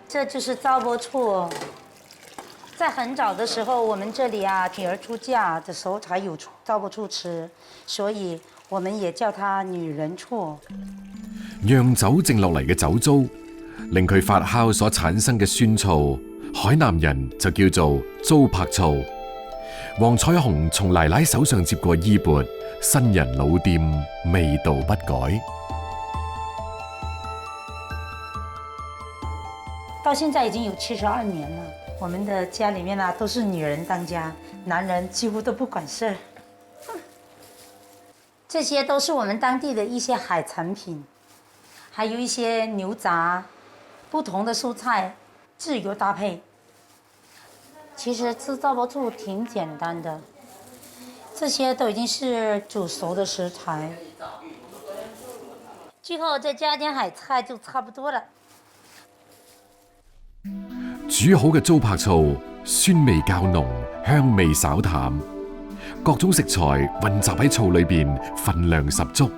这就是糟粕醋。在很早的时候，我们这里啊，女儿出嫁的时候才有糟粕醋吃，所以我们也叫它女人醋。釀酒剩落嚟嘅酒糟，令佢發酵所產生嘅酸醋，海南人就叫做糟粕醋。黃彩虹從奶奶手上接過衣缽，新人老店，味道不改。到现在已经有72年了。我们的家里面啊，都是女人当家，男人几乎都不管事儿。这些都是我们当地的一些海产品，还有一些牛杂，不同的蔬菜自由搭配。其实吃糟粕醋挺简单的，这些都已经是煮熟的食材，最后再加点海菜就差不多了。煮好嘅糟粕醋，酸味較濃，香味稍淡，各種食材混雜喺醋裏邊，份量十足。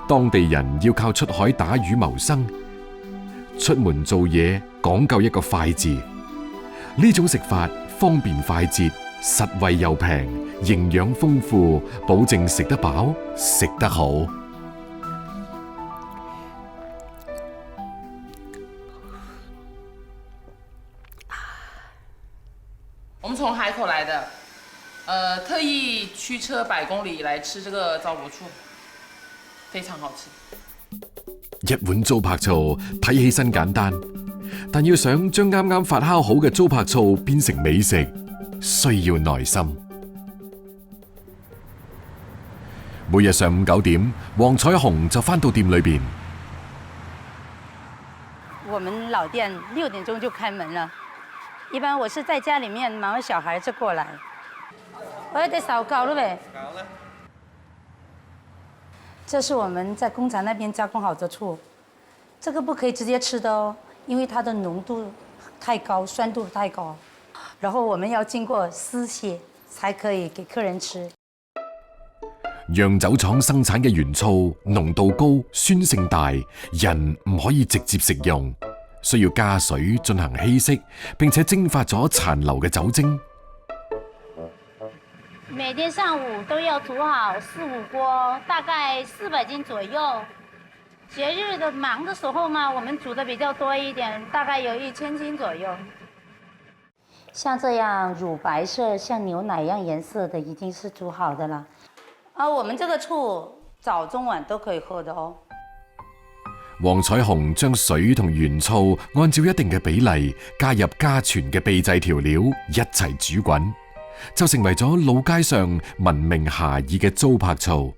當地人要靠出海打魚謀生，出門做嘢講究一個快字。呢種食法方便快捷，實惠又平，營養豐富，保證食得飽，食得好。我们从海口来的，特意驱车100公里来吃这个糟粕醋，非常好吃。一碗糟粕醋睇起身簡單，但要想將啱啱發酵好嘅糟粕醋變成美食，需要耐心。每日上午9點，黃彩虹就返到店裏邊。我們老店6點鐘就開門了。一般我是在家里面忙完小孩就過來。我要得燒烤了唄。烤了。這是我們在工廠那邊加工好的醋，這個不可以直接吃的哦，因為它的濃度太高，酸度太高。然後我們要經過絲血才可以給客人吃。釀酒廠生產嘅原醋濃度高，酸性大，人唔可以直接食用。需要加水進行稀釋，並且蒸發咗殘留嘅酒精。每天上午都要煮好4、5鍋，大概400斤左右。節日的忙的時候嘛，我們煮的比較多一點，大概有1000斤左右。像這樣乳白色，像牛奶一樣顏色的，已經是煮好的了。我們這個醋早中晚都可以喝的哦。黃彩虹將水同原醋按照一定嘅比例加入家傳嘅秘製調料，一齊煮滾，就成為咗老街上聞名遐邇嘅糟粕醋。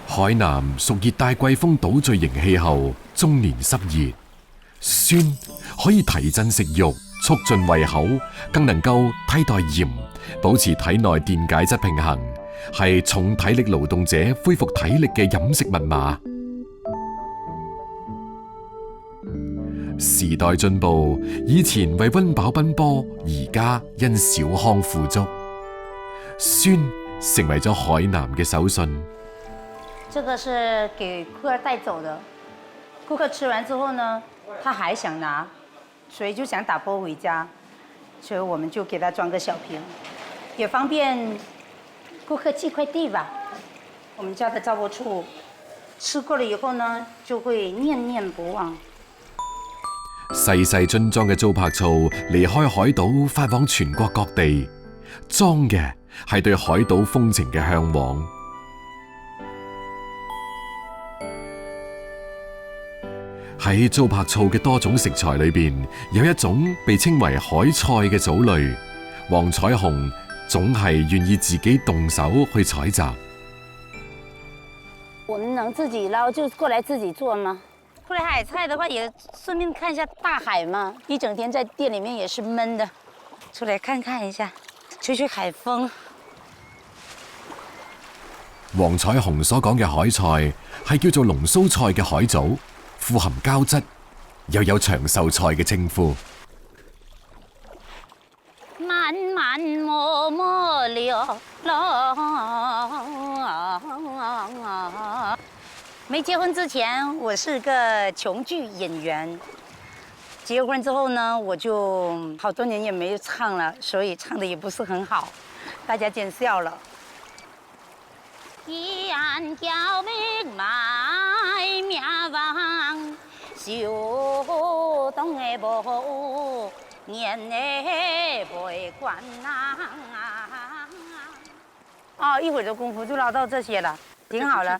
海南屬熱帶季風島嶼型氣候，終年濕熱，酸可以提振食慾，促進胃口，更能夠替代鹽，保持體內電解質平衡，係重體力勞動者恢復體力嘅飲食密碼。時代進步，以前為溫飽奔波，而家因小康富足，酸成為咗海南嘅手信。這個是給顧客帶走的，顧客吃完之後呢，他還想拿，所以就想打包回家，所以我們就給他裝個小瓶，也方便顧客寄快遞吧。我們家的糟粕醋，吃過了以後呢，就會念念不忘。細細樽裝嘅糟粕醋離開海島，發往全國各地，裝嘅係對海島風情嘅向往。喺糟粕醋嘅多種食材裏邊，有一種被稱為海菜嘅藻類，黃彩虹總係願意自己動手去採集。我們能自己撈就過來自己做嗎？過來海菜的話，也順便看一下大海嘛。一整天在店裡面也是悶的，出來看看一下，吹吹海風。黃彩虹所講嘅海菜係叫做龍鬚菜嘅海藻。富含膠質，又有長壽菜嘅稱呼。漫漫默默流浪，没结婚之前，我是个琼剧演员。结婚之后呢，我就好多年也没有唱了，所以唱的也不是很好，大家见笑了。一案叫命埋命亡，小东的无，年的不管呐。哦，一会儿的功夫就捞到这些了，挺好了。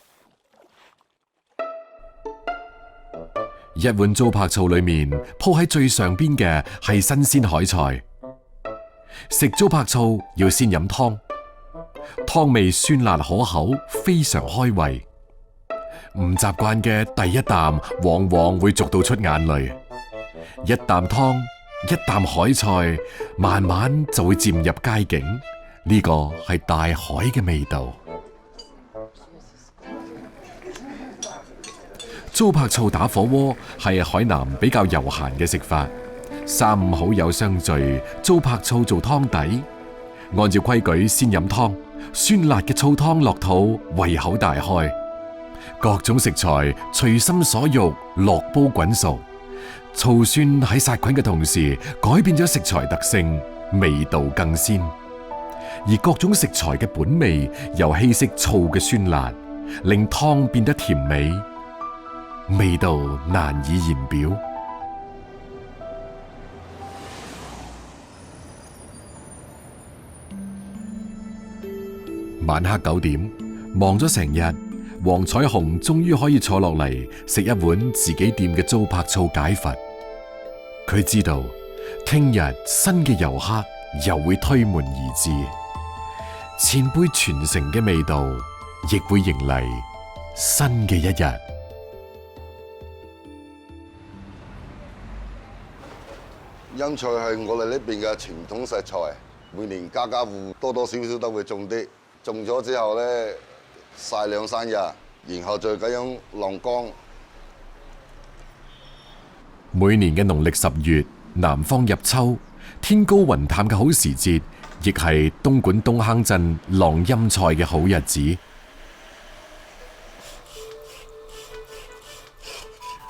一碗糟粕醋裏面鋪喺最上邊嘅係新鮮海菜。食糟粕醋要先飲湯，湯味酸辣可口，非常開胃。唔習慣嘅第一啖往往會逐到出眼淚，一啖湯，一啖海菜，慢慢就會漸入佳境。呢個係大海嘅味道。糟粕醋打火鍋係海南比較悠閒嘅食法，三五好友相聚，糟粕醋做湯底，按照規矩先飲湯，酸辣嘅醋湯落肚，胃口大開，各種食材隨心所欲落煲滾熟，醋酸喺殺菌嘅同時改變咗食材特性，味道更鮮，而各種食材嘅本味又稀釋醋嘅酸辣，令湯變得甜美。味道難以言表。晚黑9點，忙咗成日，黃彩虹終於可以坐落嚟食一碗自己店嘅糟粕醋解乏。佢知道，聽日新嘅遊客又會推門而至，前輩傳承嘅味道亦會迎嚟新嘅一日。陰菜係我哋呢邊嘅傳統食材，每年家家戶多多少少都會種啲，種咗之後咧曬2-3日，然後再咁樣晾乾。每年嘅農曆10月，南方入秋，天高雲淡嘅好時節，亦係東莞東坑鎮晾陰菜嘅好日子。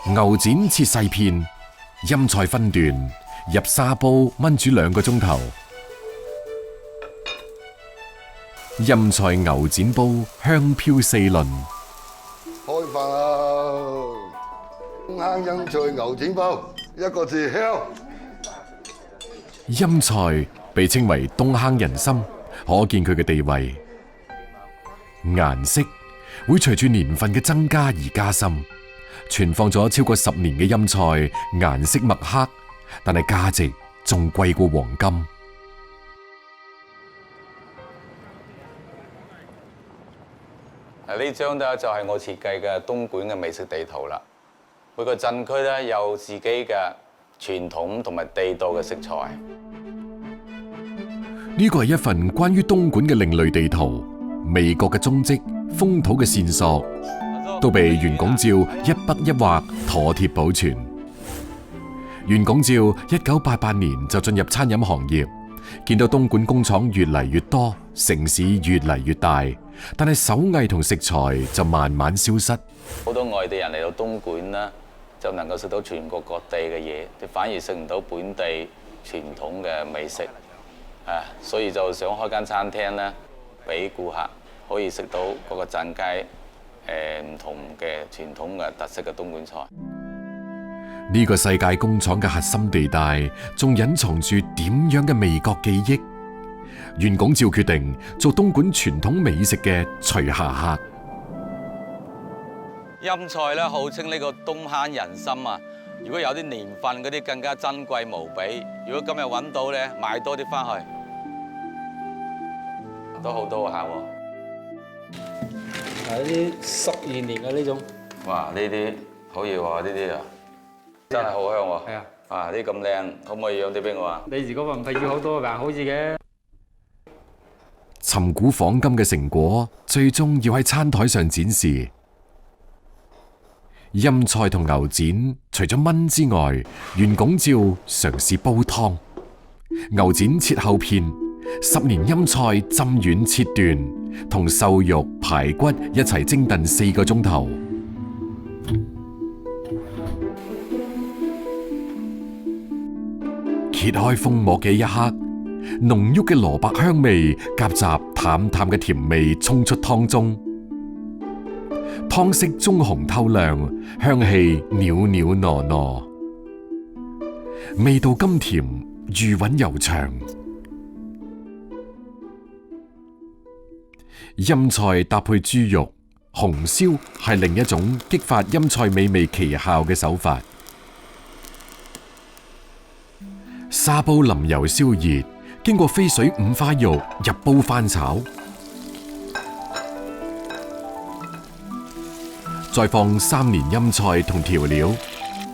牛展切細片，陰菜分段。入沙煲燜煮2個鐘頭，陰菜牛展煲香飄四鄰。開飯啦！東坑陰菜牛展煲，1個字香。陰菜被稱為東坑人參，可見佢嘅地位。顏色會隨住年份嘅增加而加深，存放咗超過10年嘅陰菜，顏色墨黑。但係價值仲貴過黃金。呢張咧就係我設計嘅東莞嘅美食地圖啦。每個鎮區咧有自己嘅傳統同埋地道嘅食材。呢個係一份關於東莞嘅另類地圖，味覺嘅蹤跡、風土嘅線索，都被袁拱照一筆一畫妥貼保存。袁拱照1988年就進入餐飲行業，見到東莞工廠越嚟越多，城市越嚟越大，但係手藝同食材就慢慢消失。好多外地人嚟到東莞啦，就能夠食到全國各地嘅嘢，你反而食唔到本地傳統嘅美食，所以就想開間餐廳咧，俾顧客可以食到各個鎮街唔同嘅傳統嘅特色嘅東莞菜。呢個世界工廠嘅核心地帶，仲隱藏住點樣嘅味覺記憶？袁拱照決定做東莞傳統美食嘅隨下客。陰菜咧號稱呢個東坑人參啊！如果有啲年份嗰啲更加珍貴無比。如果今日揾到咧，買多啲翻去，都好多客喎。係啲12年嘅呢種。哇！呢啲可以喎，呢啲啊。真係好香喎！係啊！啊，呢咁靚，可唔可以養啲俾我啊？你如果話唔係要好多㗎，好似嘅。尋古訪今嘅成果，最終要喺餐台上展示。陰菜同牛展，除咗燜之外，袁拱照嘗試煲湯。牛展切厚片，10年陰菜浸軟切段，同瘦肉、排骨一齊蒸燉4個鐘頭。揭開封膜嘅一刻，濃郁嘅蘿蔔香味夾雜淡淡嘅甜味衝出湯中，湯色棕紅透亮，香氣裊裊糯糯，味道甘甜，餘韻悠長。陰菜搭配豬肉、紅燒係另一種激發陰菜美味奇效嘅手法。沙煲淋油燒熱，經過飛水五花肉入煲翻炒，再放3年陰菜同調料，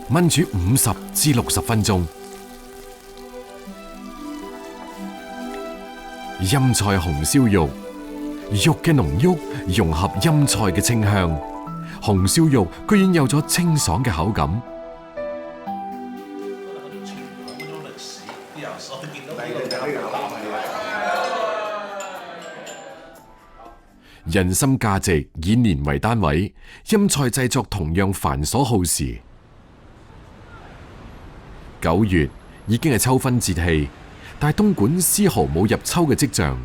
燜煮50至60分鐘。陰菜紅燒肉，肉嘅濃郁融合陰菜嘅清香，紅燒肉居然有咗清爽嘅口感。人參價值以年為單位，陰菜製作同樣繁瑣耗時。9月已經係秋分節氣，但係東莞絲毫冇入秋嘅跡象。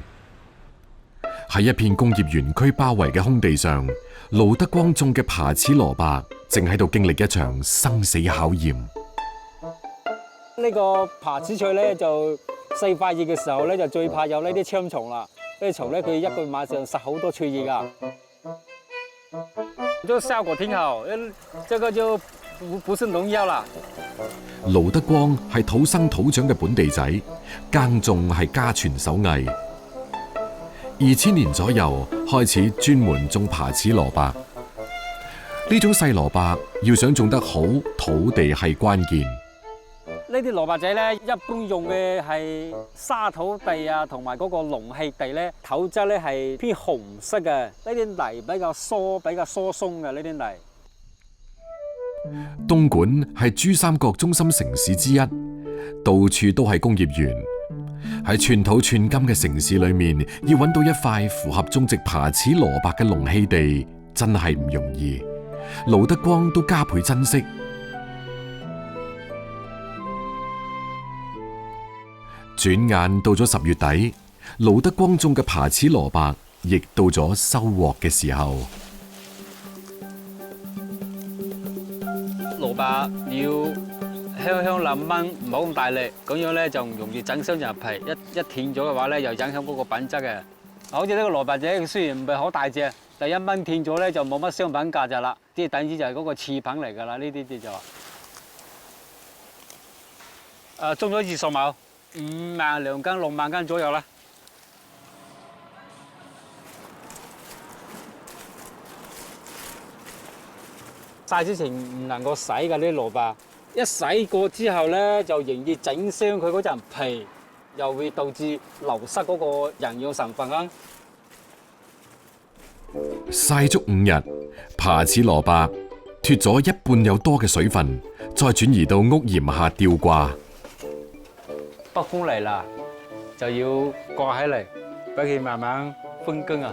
喺一片工業園區包圍嘅空地上，盧德光種嘅爬齒蘿蔔正喺度經歷一場生死考驗。呢個爬齒菜咧就細發熱嘅時候咧就最怕有呢啲蠶蟲啦。呢啲蟲咧佢一個晚上殺好多脆葉噶。這個效果挺好，這個就不是農藥啦。盧德光係土生土長嘅本地仔，耕種係家傳手藝。2000年左右開始專門種爬齒蘿蔔。呢種細蘿蔔要想種得好，土地係關鍵。呢啲蘿蔔仔咧，一般用嘅係沙土地啊，同埋嗰個農氣地咧，土質咧係偏紅色嘅。呢啲泥比較疏鬆嘅呢啲泥。東莞係珠三角中心城市之一，到處都係工業園。喺寸土寸金嘅城市裏面，要揾到一塊符合種植爬齒蘿蔔嘅農氣地，真係唔容易。盧德光都加倍珍惜。轉眼到咗10月底，盧德光種嘅爬齒蘿蔔亦到咗收穫嘅時候。蘿蔔要香香淋炆，唔好咁大力，咁樣咧就唔容易整傷人皮。一斷咗嘅話咧，又影響嗰個品質嘅。好似呢個蘿蔔仔，雖然唔係好大隻，但一炆斷咗咧就冇乜商品價值啦。即係等於就係嗰個次品嚟㗎啦。呢啲就種咗20畝。5萬2斤、6萬斤左右啦。曬之前唔能夠洗㗎啲蘿蔔，一洗過之後咧就容易整傷佢嗰陣皮，又會導致流失嗰個營養成分啊。曬足5日，爬齒蘿蔔脫咗一半有多嘅水分，再轉移到屋檐下吊掛。北風嚟啦，就要掛起嚟，俾佢慢慢風乾啊。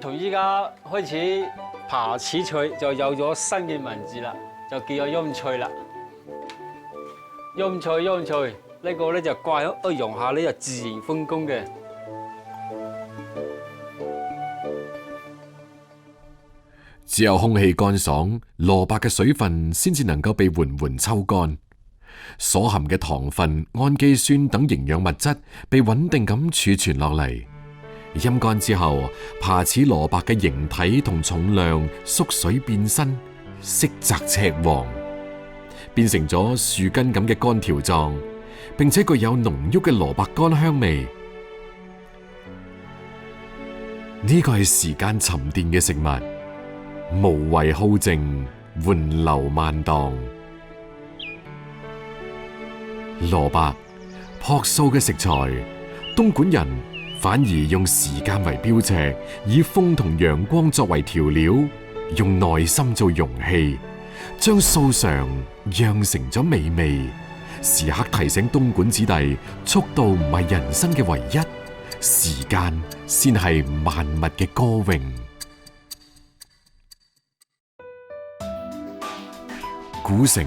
從依家開始，爬齒菜就有咗新嘅名字啦，就叫做陰菜啦。陰菜呢個咧就掛喺一陽下咧就自然風乾嘅。只有空氣乾爽，蘿蔔嘅水分先至能夠被緩緩抽乾。所含嘅糖分、氨基酸等營養物質被穩定咁儲存落嚟，陰乾之後，爬齒蘿蔔嘅形體同重量縮水變身，色澤赤黃，變成咗樹根咁嘅乾條狀，並且具有濃郁嘅蘿蔔乾香味。呢個係時間沉澱嘅食物，無為好靜，緩流慢蕩。蘿蔔樸素嘅食材，東莞人反而用時間為標尺，以風同陽光作為調料，用耐心做容器，將素常釀成咗美味，時刻提醒東莞子弟，速度唔係人生嘅唯一，時間先係萬物嘅歌詠。古城、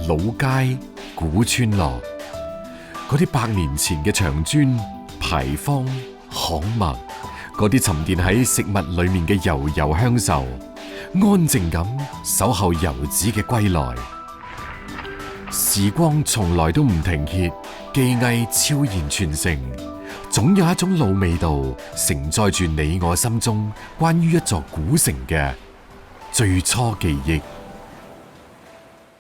老街、古村落，嗰啲百年前嘅長磚、牌坊、巷陌，嗰啲沉澱喺食物裏面嘅悠悠鄉愁，安靜咁守候遊子嘅歸來。時光從來都唔停歇，技藝悄然傳承，總有一種老味道承載住你我心中關於一座古城嘅最初記憶。